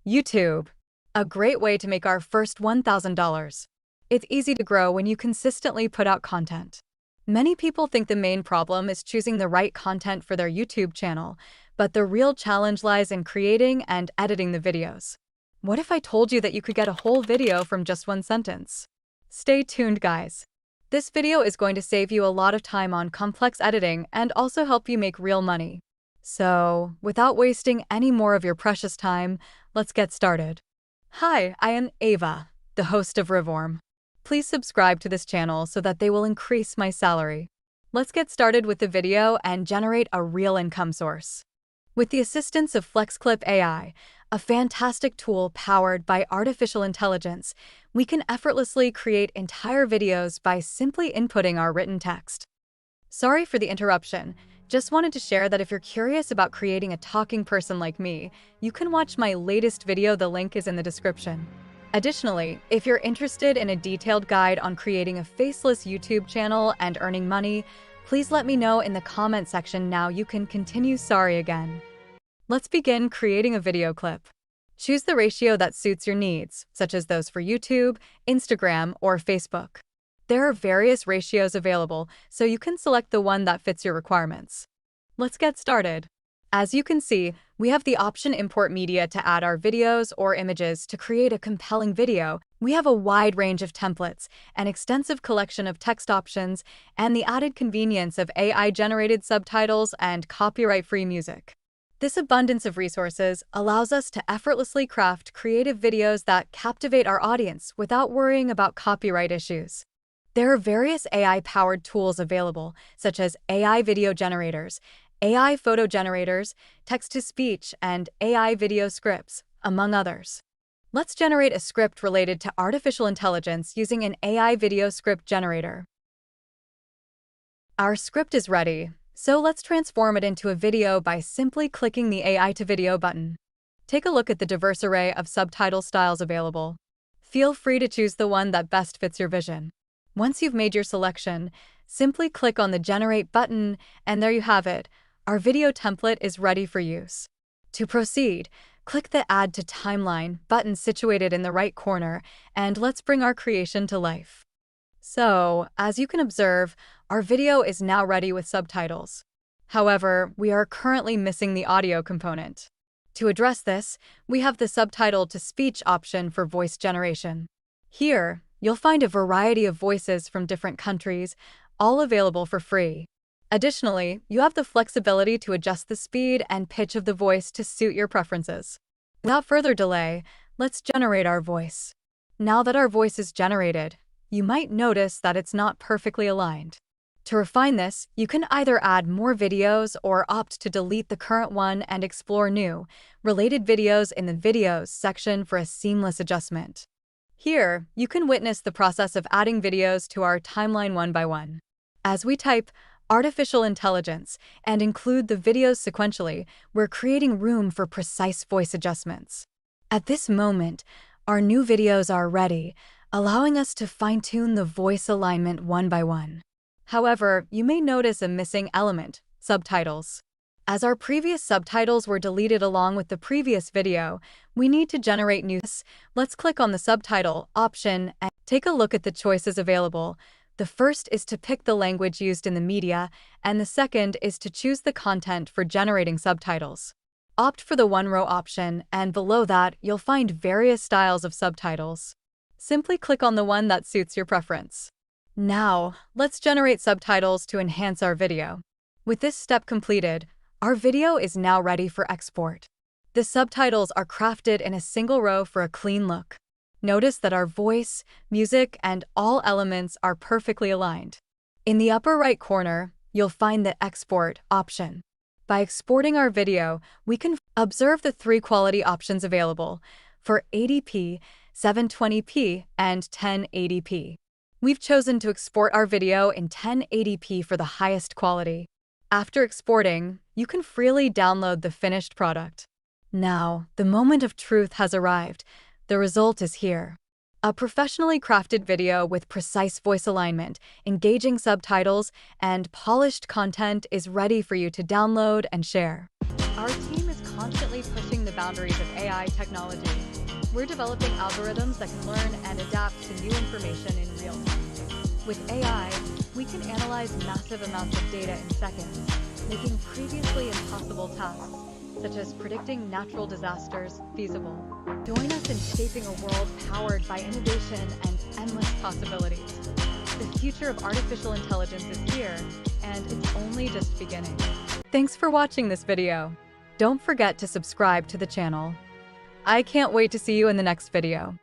YouTube. A great way to make our first $1,000. It's easy to grow when you consistently put out content. Many people think the main problem is choosing the right content for their YouTube channel, but the real challenge lies in creating and editing the videos. What if I told you that you could get a whole video from just one sentence? Stay tuned, guys. This video is going to save you a lot of time on complex editing and also help you make real money. So, without wasting any more of your precious time, let's get started. Hi, I am Ava, the host of Reform. Please subscribe to this channel so that they will increase my salary. Let's get started with the video and generate a real income source. With the assistance of Flexclip AI, a fantastic tool powered by artificial intelligence, we can effortlessly create entire videos by simply inputting our written text. Sorry for the interruption. Just wanted to share that if you're curious about creating a talking person like me, you can watch my latest video. The link is in the description. Additionally, if you're interested in a detailed guide on creating a faceless YouTube channel and earning money, please let me know in the comment section. Now you can continue. Sorry again. Let's begin creating a video clip. Choose the ratio that suits your needs, such as those for YouTube, Instagram, or Facebook. There are various ratios available, so you can select the one that fits your requirements. Let's get started. As you can see, we have the option Import Media to add our videos or images to create a compelling video. We have a wide range of templates, an extensive collection of text options, and the added convenience of AI-generated subtitles and copyright-free music. This abundance of resources allows us to effortlessly craft creative videos that captivate our audience without worrying about copyright issues. There are various AI-powered tools available, such as AI video generators, AI photo generators, text-to-speech, and AI video scripts, among others. Let's generate a script related to artificial intelligence using an AI video script generator. Our script is ready, so let's transform it into a video by simply clicking the AI to Video button. Take a look at the diverse array of subtitle styles available. Feel free to choose the one that best fits your vision. Once you've made your selection, simply click on the Generate button, and there you have it. Our video template is ready for use. To proceed, click the Add to Timeline button situated in the right corner, and let's bring our creation to life. So, as you can observe, our video is now ready with subtitles. However, we are currently missing the audio component. To address this, we have the Subtitle to Speech option for voice generation. Here, you'll find a variety of voices from different countries, all available for free. Additionally, you have the flexibility to adjust the speed and pitch of the voice to suit your preferences. Without further delay, let's generate our voice. Now that our voice is generated, you might notice that it's not perfectly aligned. To refine this, you can either add more videos or opt to delete the current one and explore new, related videos in the Videos section for a seamless adjustment. Here, you can witness the process of adding videos to our timeline one by one. As we type artificial intelligence and include the videos sequentially, we're creating room for precise voice adjustments. At this moment, our new videos are ready, allowing us to fine-tune the voice alignment one by one. However, you may notice a missing element: subtitles. As our previous subtitles were deleted along with the previous video, we need to generate new. Let's click on the Subtitle option and take a look at the choices available. The first is to pick the language used in the media, and the second is to choose the content for generating subtitles. Opt for the one-row option, and below that, you'll find various styles of subtitles. Simply click on the one that suits your preference. Now, let's generate subtitles to enhance our video. With this step completed, our video is now ready for export. The subtitles are crafted in a single row for a clean look. Notice that our voice, music, and all elements are perfectly aligned. In the upper right corner, you'll find the Export option. By exporting our video, we can observe the three quality options available for 80p, 720p, and 1080p. We've chosen to export our video in 1080p for the highest quality. After exporting, you can freely download the finished product. Now, the moment of truth has arrived. The result is here. A professionally crafted video with precise voice alignment, engaging subtitles, and polished content is ready for you to download and share. Our team is constantly pushing the boundaries of AI technology. We're developing algorithms that can learn and adapt to new information in real time. With AI, we can analyze massive amounts of data in seconds, making previously impossible tasks, such as predicting natural disasters, feasible. Join us in shaping a world powered by innovation and endless possibilities. The future of artificial intelligence is here, and it's only just beginning. Thanks for watching this video. Don't forget to subscribe to the channel. I can't wait to see you in the next video.